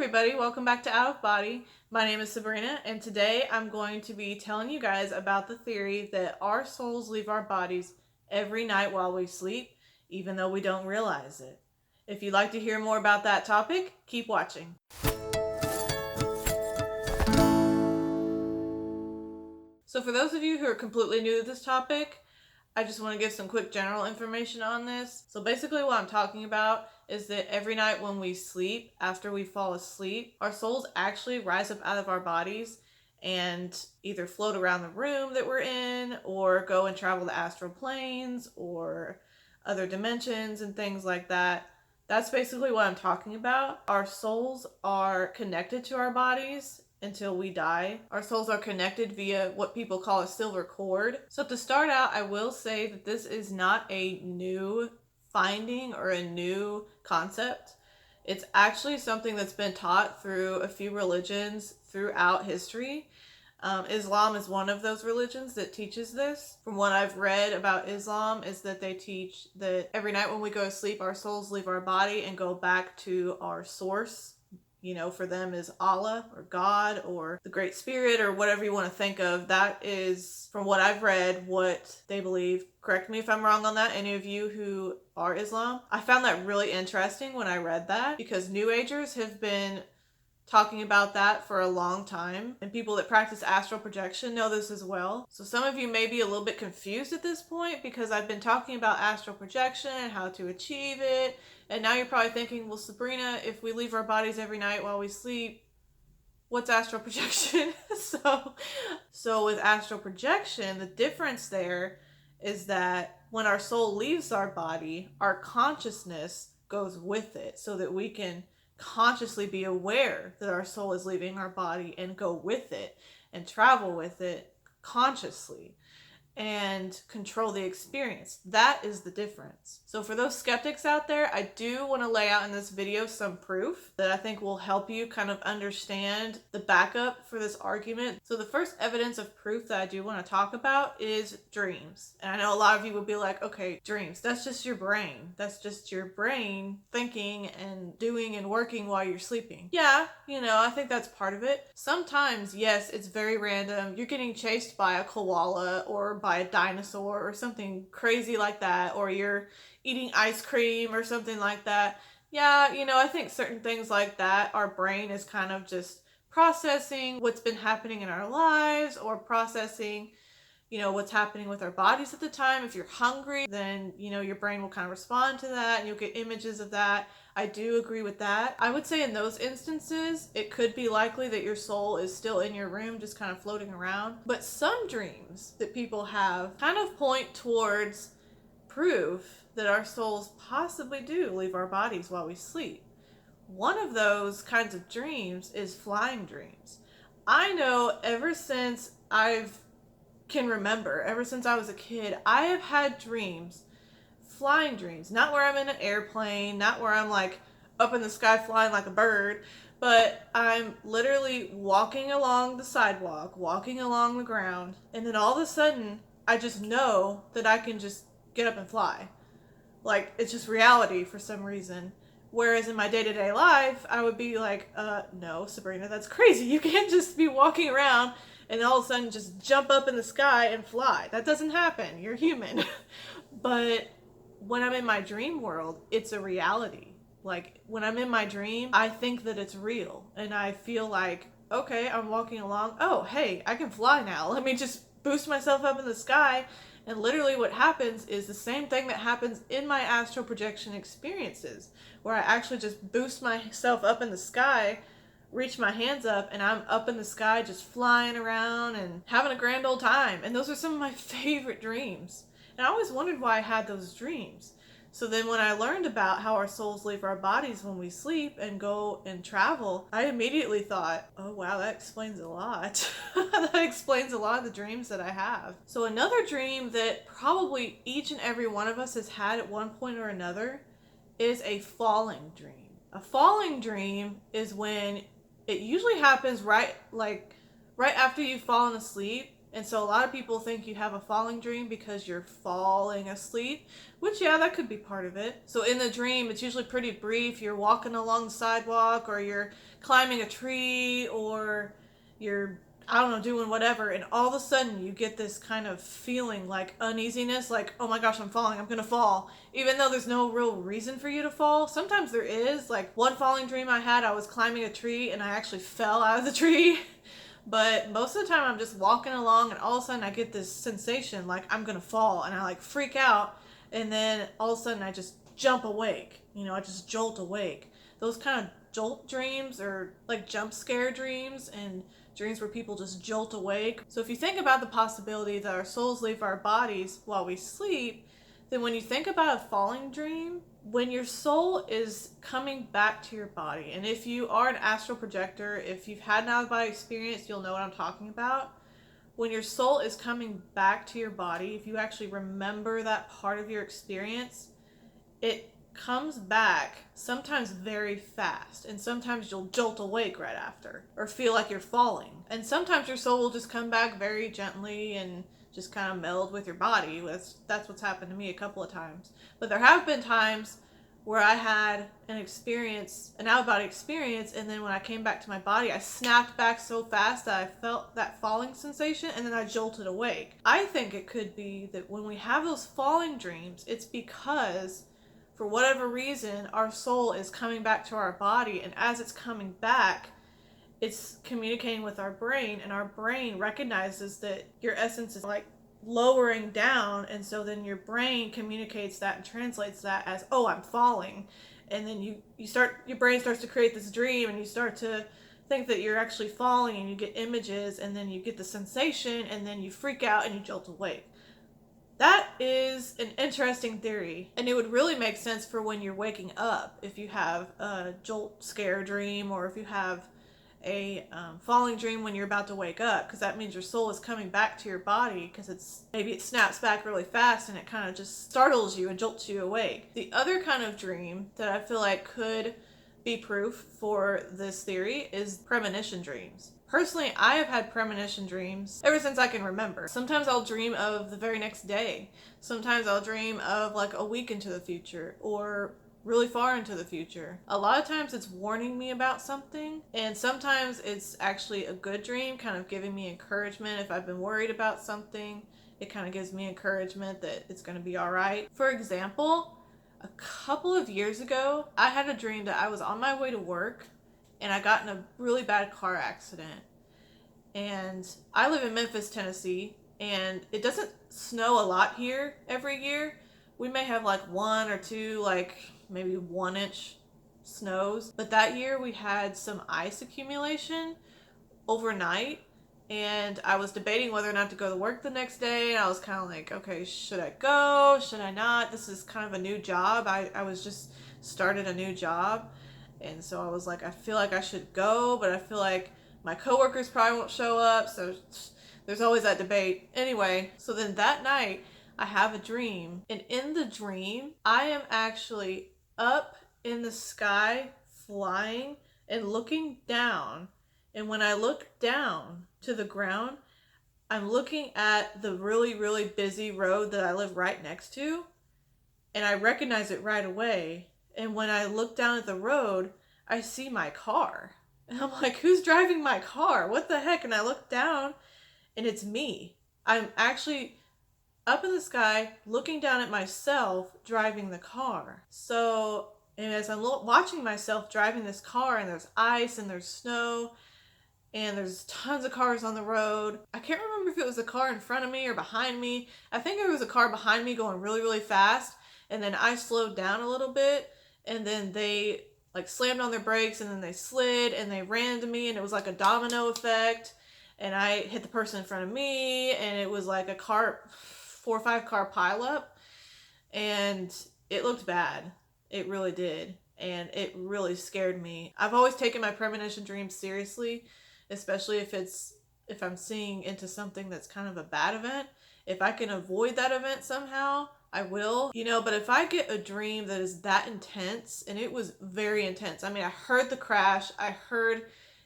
everybody, welcome back to Out of Body. My name is Sabrina, and today I'm going to be telling you guys about the theory that our souls leave our bodies every night while we sleep, even though we don't realize it. If you'd like to hear more about that topic, keep watching. So for those of you who are completely new to this topic, I just want to give some quick general information on this. So basically what I'm talking about is that every night when we sleep, after we fall asleep, our souls actually rise up out of our bodies and either float around the room that we're in or go and travel the astral planes or other dimensions and things like that. That's basically what I'm talking about. Our souls are connected to our bodies until we die. Our souls are connected via what people call a silver cord. So to start out, I will say that this is not a new finding or a new concept. It's actually something that's been taught through a few religions throughout history. Islam is one of those religions that teaches this. From what I've read about Islam is that they teach that every night when we go to sleep, our souls leave our body and go back to our source. You know, for them is Allah or God or the Great Spirit or whatever you want to think of. That is, from what I've read, what they believe. Correct me if I'm wrong on that, any of you who are Islam. I found that really interesting when I read that because New Agers have been talking about that for a long time, and people that practice astral projection know this as well. So some of you may be a little bit confused at this point because I've been talking about astral projection and how to achieve it, and now you're probably thinking, well, Sabrina, if we leave our bodies every night while we sleep, what's astral projection? So with astral projection, the difference there is that when our soul leaves our body, our consciousness goes with it so that we can consciously be aware that our soul is leaving our body and go with it and travel with it consciously and control the experience. That is the difference. So for those skeptics out there, I do want to lay out in this video some proof that I think will help you kind of understand the backup for this argument. So the first evidence of proof that I do want to talk about is dreams. And I know a lot of you will be like, okay, dreams, that's just your brain. That's just your brain thinking and doing and working while you're sleeping. Yeah, I think that's part of it. Sometimes, yes, it's very random. You're getting chased by a koala or by a dinosaur or something crazy like that, or you're eating ice cream or something like that. Yeah, I think certain things like that, our brain is kind of just processing what's been happening in our lives or processing what's happening with our bodies at the time. If you're hungry, then, your brain will kind of respond to that and you'll get images of that. I do agree with that. I would say in those instances, it could be likely that your soul is still in your room, just kind of floating around. But some dreams that people have kind of point towards proof that our souls possibly do leave our bodies while we sleep. One of those kinds of dreams is flying dreams. I know ever since I can remember, ever since I was a kid, I have had dreams, flying dreams, not where I'm in an airplane, not where I'm like up in the sky flying like a bird, but I'm literally walking along the sidewalk, walking along the ground, and then all of a sudden I just know that I can just get up and fly. Like, it's just reality for some reason. Whereas in my day-to-day life, I would be like, no, Sabrina, that's crazy. You can't just be walking around and all of a sudden just jump up in the sky and fly. That doesn't happen. You're human. But when I'm in my dream world, it's a reality. Like, when I'm in my dream, I think that it's real. And I feel like, okay, I'm walking along. Oh, hey, I can fly now. Let me just boost myself up in the sky. And literally what happens is the same thing that happens in my astral projection experiences, where I actually just boost myself up in the sky, reach my hands up, and I'm up in the sky just flying around and having a grand old time. And those are some of my favorite dreams. And I always wondered why I had those dreams. So then when I learned about how our souls leave our bodies when we sleep and go and travel, I immediately thought, oh wow, that explains a lot. That explains a lot of the dreams that I have. So another dream that probably each and every one of us has had at one point or another is a falling dream. A falling dream is when it usually happens right after you've fallen asleep, And so a lot of people think you have a falling dream because you're falling asleep, which, yeah, that could be part of it. So in the dream, it's usually pretty brief. You're walking along the sidewalk, or you're climbing a tree, or you're, I don't know, doing whatever. And all of a sudden you get this kind of feeling like uneasiness, like, oh my gosh, I'm falling, I'm gonna fall. Even though there's no real reason for you to fall. Sometimes there is. Like one falling dream I had, I was climbing a tree and I actually fell out of the tree. But most of the time I'm just walking along and all of a sudden I get this sensation like I'm gonna fall, and I like freak out, and then all of a sudden I just jump awake. I just jolt awake. Those kind of jolt dreams are like jump scare dreams and dreams where people just jolt awake. So if you think about the possibility that our souls leave our bodies while we sleep, then when you think about a falling dream, when your soul is coming back to your body, and if you are an astral projector, if you've had an out-of-body experience, you'll know what I'm talking about. When your soul is coming back to your body, if you actually remember that part of your experience, it comes back sometimes very fast, and sometimes you'll jolt awake right after or feel like you're falling, and sometimes your soul will just come back very gently and just kind of meld with your body. That's what's happened to me a couple of times. But there have been times where I had an out-of-body experience, and then when I came back to my body, I snapped back so fast that I felt that falling sensation, and then I jolted awake. I think it could be that when we have those falling dreams, it's because for whatever reason, our soul is coming back to our body, and as it's coming back, it's communicating with our brain, and our brain recognizes that your essence is like lowering down, and so then your brain communicates that and translates that as, oh, I'm falling. And then your brain starts to create this dream, and you start to think that you're actually falling, and you get images, and then you get the sensation, and then you freak out and you jolt awake. That is an interesting theory, and it would really make sense for when you're waking up. If you have a jolt scare dream, or if you have a falling dream when you're about to wake up, because that means your soul is coming back to your body, because maybe it snaps back really fast and it kind of just startles you and jolts you awake. The other kind of dream that I feel like could be proof for this theory is premonition dreams. Personally, I have had premonition dreams ever since I can remember. Sometimes I'll dream of the very next day. Sometimes I'll dream of like a week into the future, or really far into the future. A lot of times it's warning me about something, and sometimes it's actually a good dream, kind of giving me encouragement. If I've been worried about something, it kind of gives me encouragement that it's going to be all right. For example, a couple of years ago, I had a dream that I was on my way to work and I got in a really bad car accident. And I live in Memphis, Tennessee, and it doesn't snow a lot here every year. We may have like 1 or 2, like maybe 1-inch snows. But that year we had some ice accumulation overnight, and I was debating whether or not to go to work the next day. And I was kind of like, okay, should I go? Should I not? This is kind of a new job. I was just started a new job. And so I was like, I feel like I should go, but I feel like my coworkers probably won't show up. So there's always that debate. Anyway, so then that night I have a dream, and in the dream, I am actually up in the sky flying and looking down. And when I look down to the ground, I'm looking at the really, really busy road that I live right next to, and I recognize it right away. And when I look down at the road, I see my car. And I'm like, who's driving my car? What the heck? And I look down, and it's me. I'm actually up in the sky, looking down at myself, driving the car. So, and as I'm watching myself driving this car, and there's ice, and there's snow, and there's tons of cars on the road. I can't remember if it was a car in front of me or behind me. I think there was a car behind me going really, really fast, and then I slowed down a little bit, and then they like slammed on their brakes, and then they slid, and they ran into me, and it was like a domino effect, and I hit the person in front of me, and it was like a 4 or 5 car pileup, and it looked bad. It really did, and it really scared me. I've always taken my premonition dreams seriously, especially if I'm seeing into something that's kind of a bad event. If I can avoid that event somehow, I will, but if I get a dream that is that intense, and it was very intense. I mean, I heard the crash, I heard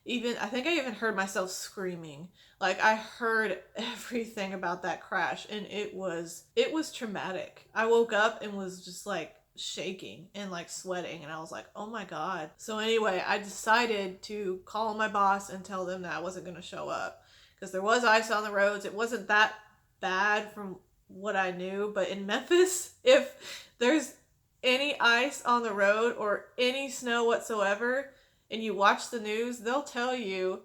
Even, I think I even heard myself screaming. Like, I heard everything about that crash, and it was traumatic. I woke up and was just like shaking and like sweating, and I was like, oh my God. So anyway, I decided to call my boss and tell them that I wasn't going to show up, because there was ice on the roads. It wasn't that bad from what I knew, but in Memphis, if there's any ice on the road or any snow whatsoever, and you watch the news, they'll tell you,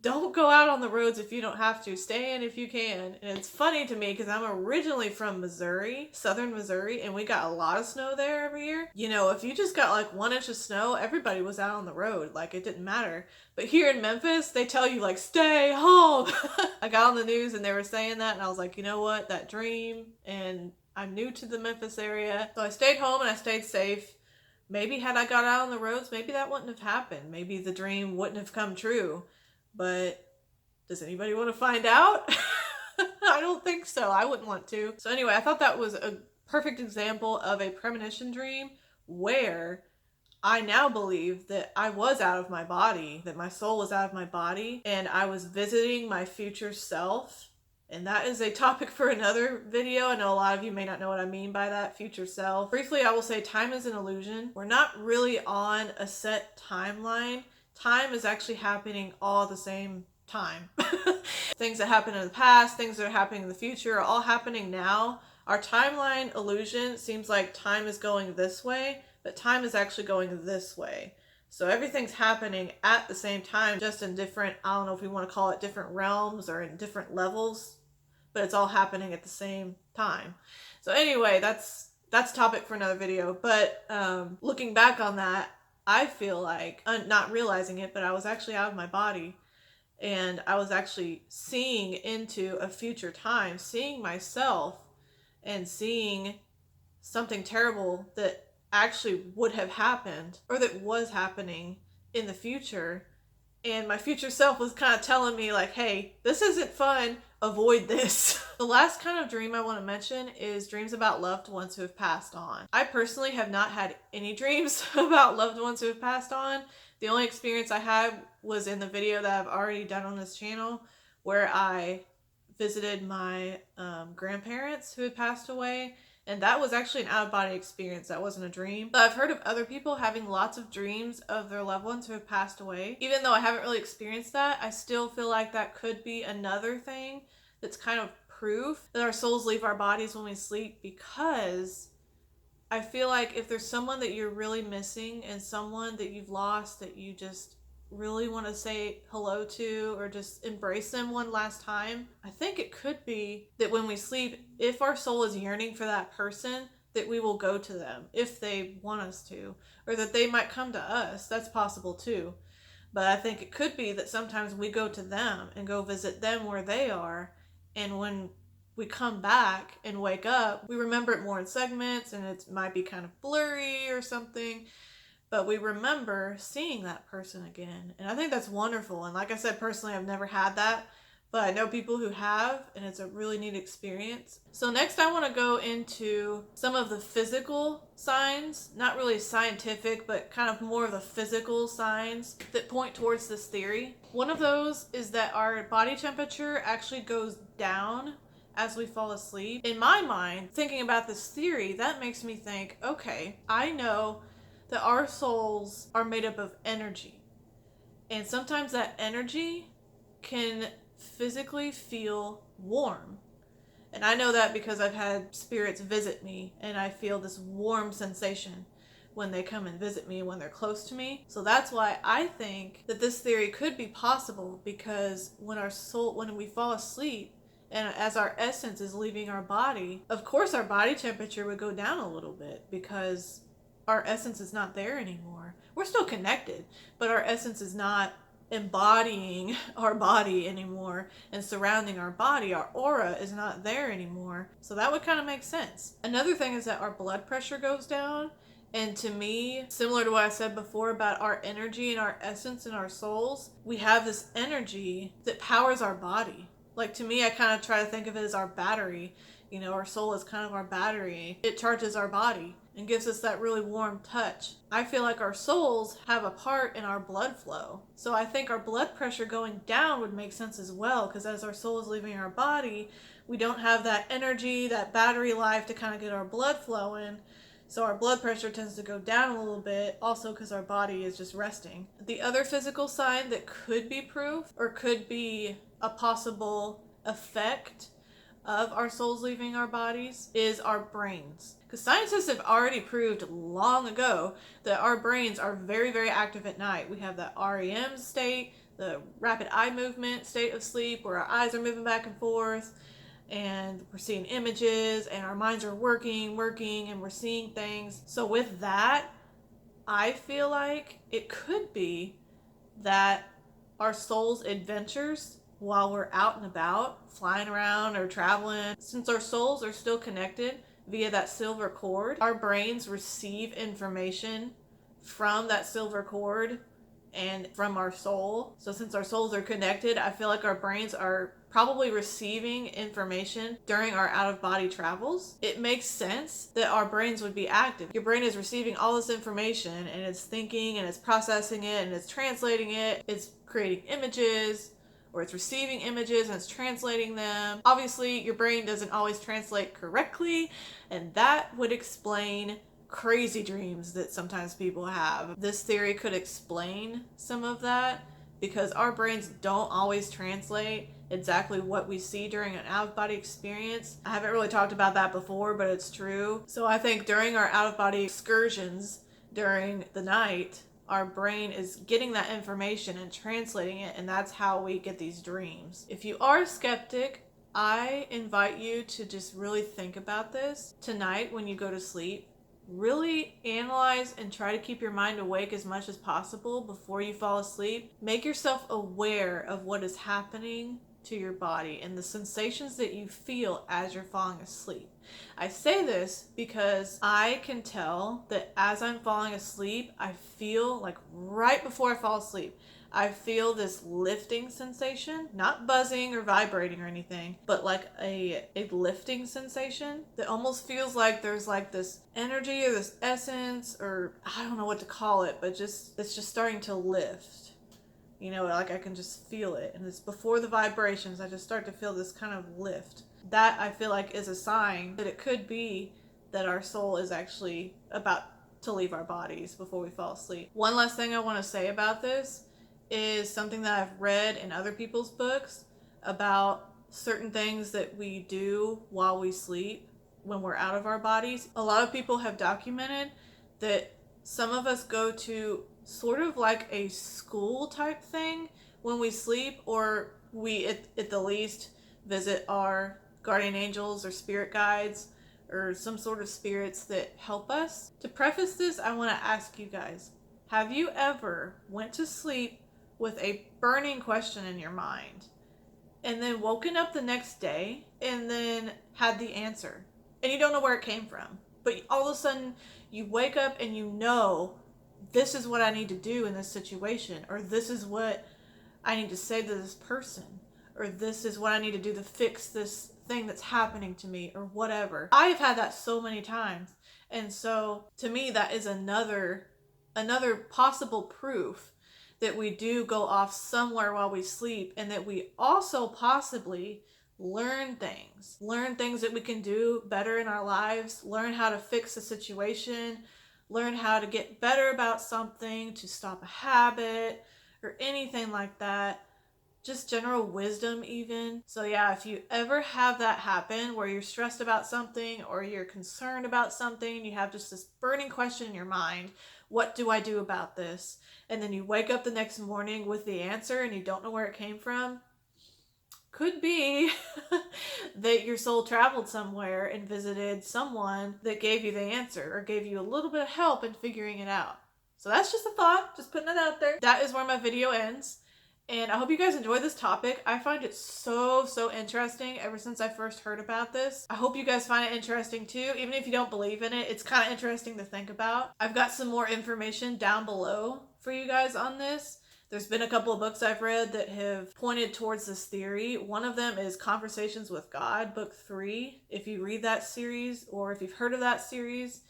don't go out on the roads if you don't have to. Stay in if you can. And it's funny to me because I'm originally from Missouri, southern Missouri, and we got a lot of snow there every year. You know, if you just got like 1 inch of snow, everybody was out on the road. Like, it didn't matter. But here in Memphis, they tell you, like, stay home. I got on the news and they were saying that, and I was like, you know what? That dream. And I'm new to the Memphis area. So I stayed home and I stayed safe. Maybe had I got out on the roads, maybe that wouldn't have happened. Maybe the dream wouldn't have come true. But does anybody want to find out? I don't think so. I wouldn't want to. So anyway, I thought that was a perfect example of a premonition dream where I now believe that I was out of my body, that my soul was out of my body, and I was visiting my future self. And that is a topic for another video. I know a lot of you may not know what I mean by that, future self. Briefly, I will say time is an illusion. We're not really on a set timeline. Time is actually happening all at the same time. Things that happen in the past, things that are happening in the future are all happening now. Our timeline illusion seems like time is going this way, but time is actually going this way. So everything's happening at the same time, just in different, I don't know if we want to call it different realms or in different levels, but it's all happening at the same time. So anyway, that's topic for another video. But looking back on that, I feel like, not realizing it, but I was actually out of my body, and I was actually seeing into a future time, seeing myself and seeing something terrible that actually would have happened or that was happening in the future. And my future self was kind of telling me like, hey, this isn't fun. Avoid this. The last kind of dream I want to mention is dreams about loved ones who have passed on. I personally have not had any dreams about loved ones who have passed on. The only experience I had was in the video that I've already done on this channel, where I visited my grandparents who had passed away. And that was actually an out-of-body experience. That wasn't a dream. But I've heard of other people having lots of dreams of their loved ones who have passed away. Even though I haven't really experienced that, I still feel like that could be another thing that's kind of proof that our souls leave our bodies when we sleep, because I feel like if there's someone that you're really missing and someone that you've lost that you just really want to say hello to or just embrace them one last time, I think it could be that when we sleep, if our soul is yearning for that person, that we will go to them if they want us to, or that they might come to us. That's possible too. But I think it could be that sometimes we go to them and go visit them where they are, and when we come back and wake up, we remember it more in segments, and it might be kind of blurry or something, but we remember seeing that person again. And I think that's wonderful. And like I said, personally, I've never had that, but I know people who have, and it's a really neat experience. So next I want to go into some of the physical signs, not really scientific, but kind of more of the physical signs that point towards this theory. One of those is that our body temperature actually goes down as we fall asleep. In my mind, thinking about this theory, that makes me think, okay, I know that our souls are made up of energy. And sometimes that energy can physically feel warm. And I know that because I've had spirits visit me, and I feel this warm sensation when they come and visit me, when they're close to me. So that's why I think that this theory could be possible, because when we fall asleep, and as our essence is leaving our body, of course our body temperature would go down a little bit, because our essence is not there anymore. We're still connected, but our essence is not embodying our body anymore and surrounding our body. Our aura is not there anymore. So that would kind of make sense. Another thing is that our blood pressure goes down. And to me, similar to what I said before about our energy and our essence and our souls, we have this energy that powers our body. Like, to me, I kind of try to think of it as our battery. You know, our soul is kind of our battery. It charges our body. and gives us that really warm touch. I feel like our souls have a part in our blood flow. So I think our blood pressure going down would make sense as well, because as our soul is leaving our body, we don't have that energy, that battery life to kind of get our blood flowing. So our blood pressure tends to go down a little bit, also because our body is just resting. The other physical sign that could be proof or could be a possible effect of our souls leaving our bodies is our brains. Because scientists have already proved long ago that our brains are very, very active at night. We have that REM state, the rapid eye movement state of sleep, where our eyes are moving back and forth, and we're seeing images, and our minds are working, and we're seeing things. So with that, I feel like it could be that our soul's adventures while we're out and about, flying around or traveling, since our souls are still connected via that silver cord, our brains receive information from that silver cord and from our soul. So since our souls are connected, I feel like our brains are probably receiving information during our out-of-body travels. It makes sense that our brains would be active. Your brain is receiving all this information, and it's thinking, and it's processing it, and it's translating it. It's creating images, or it's receiving images and it's translating them. Obviously, your brain doesn't always translate correctly, and that would explain crazy dreams that sometimes people have. This theory could explain some of that, because our brains don't always translate exactly what we see during an out-of-body experience. I haven't really talked about that before, but it's true. So I think during our out-of-body excursions during the night, our brain is getting that information and translating it, and that's how we get these dreams. If you are a skeptic, I invite you to just really think about this tonight when you go to sleep. Really analyze and try to keep your mind awake as much as possible before you fall asleep. Make yourself aware of what is happening to your body and the sensations that you feel as you're falling asleep. I say this because I can tell that as I'm falling asleep, I feel like right before I fall asleep, I feel this lifting sensation, not buzzing or vibrating or anything, but like a lifting sensation that almost feels like there's like this energy or this essence, or I don't know what to call it, but it's just starting to lift. You know, like I can just feel it. And it's before the vibrations, I just start to feel this kind of lift. That I feel like is a sign that it could be that our soul is actually about to leave our bodies before we fall asleep. One last thing I want to say about this is something that I've read in other people's books about certain things that we do while we sleep when we're out of our bodies. A lot of people have documented that some of us go to sort of like a school type thing when we sleep, or we at the least visit our guardian angels or spirit guides or some sort of spirits that help us. To preface this, I want to ask you guys, have you ever went to sleep with a burning question in your mind and then woken up the next day and then had the answer and you don't know where it came from, but all of a sudden you wake up and you know, this is what I need to do in this situation, or this is what I need to say to this person, or this is what I need to do to fix this thing that's happening to me, or whatever. I've had that so many times, and so to me that is another possible proof that we do go off somewhere while we sleep, and that we also possibly learn things that we can do better in our lives, learn how to fix a situation, learn how to get better about something, to stop a habit or anything like that. Just general wisdom even. So yeah, if you ever have that happen where you're stressed about something or you're concerned about something, you have just this burning question in your mind, what do I do about this? And then you wake up the next morning with the answer and you don't know where it came from, could be that your soul traveled somewhere and visited someone that gave you the answer or gave you a little bit of help in figuring it out. So that's just a thought, just putting it out there. That is where my video ends. And I hope you guys enjoy this topic. I find it so interesting ever since I first heard about this. I hope you guys find it interesting too. Even if you don't believe in it, it's kind of interesting to think about. I've got some more information down below for you guys on this. There's been a couple of books I've read that have pointed towards this theory. One of them is Conversations with God, book 3. If you read that series, or if you've heard of that series,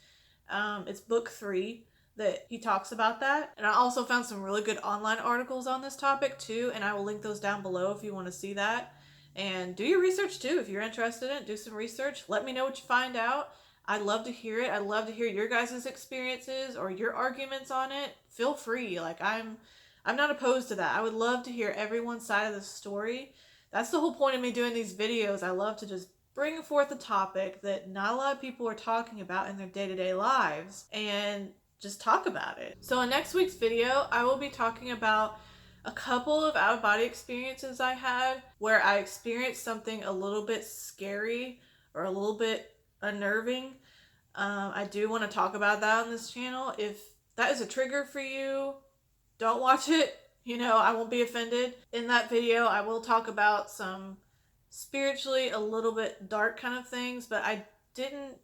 It's book 3 that he talks about that. And I also found some really good online articles on this topic too, and I will link those down below if you want to see that. And do your research too if you're interested in it. Do some research. Let me know what you find out. I'd love to hear it. I'd love to hear your guys' experiences or your arguments on it. Feel free. Like I'm not opposed to that. I would love to hear everyone's side of the story. That's the whole point of me doing these videos. I love to just bring forth a topic that not a lot of people are talking about in their day-to-day lives and just talk about it. So in next week's video, I will be talking about a couple of out-of-body experiences I had where I experienced something a little bit scary or a little bit unnerving. I do want to talk about that on this channel. If that is a trigger for you, don't watch it. You know, I won't be offended. In that video, I will talk about some spiritually a little bit dark kind of things, but I didn't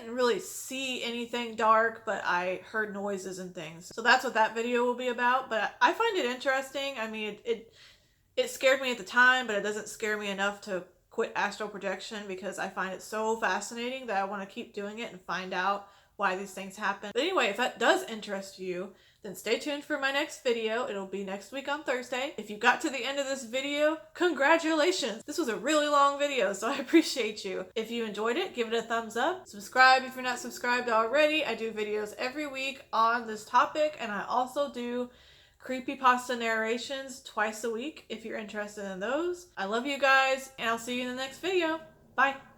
really see anything dark, but I heard noises and things. So that's what that video will be about. But I find it interesting. I mean, it scared me at the time, but it doesn't scare me enough to quit astral projection because I find it so fascinating that I want to keep doing it and find out why these things happen. But anyway, if that does interest you, then stay tuned for my next video. It'll be next week on Thursday. If you got to the end of this video, congratulations! This was a really long video, so I appreciate you. If you enjoyed it, give it a thumbs up. Subscribe if you're not subscribed already. I do videos every week on this topic, and I also do creepypasta narrations twice a week if you're interested in those. I love you guys, and I'll see you in the next video. Bye!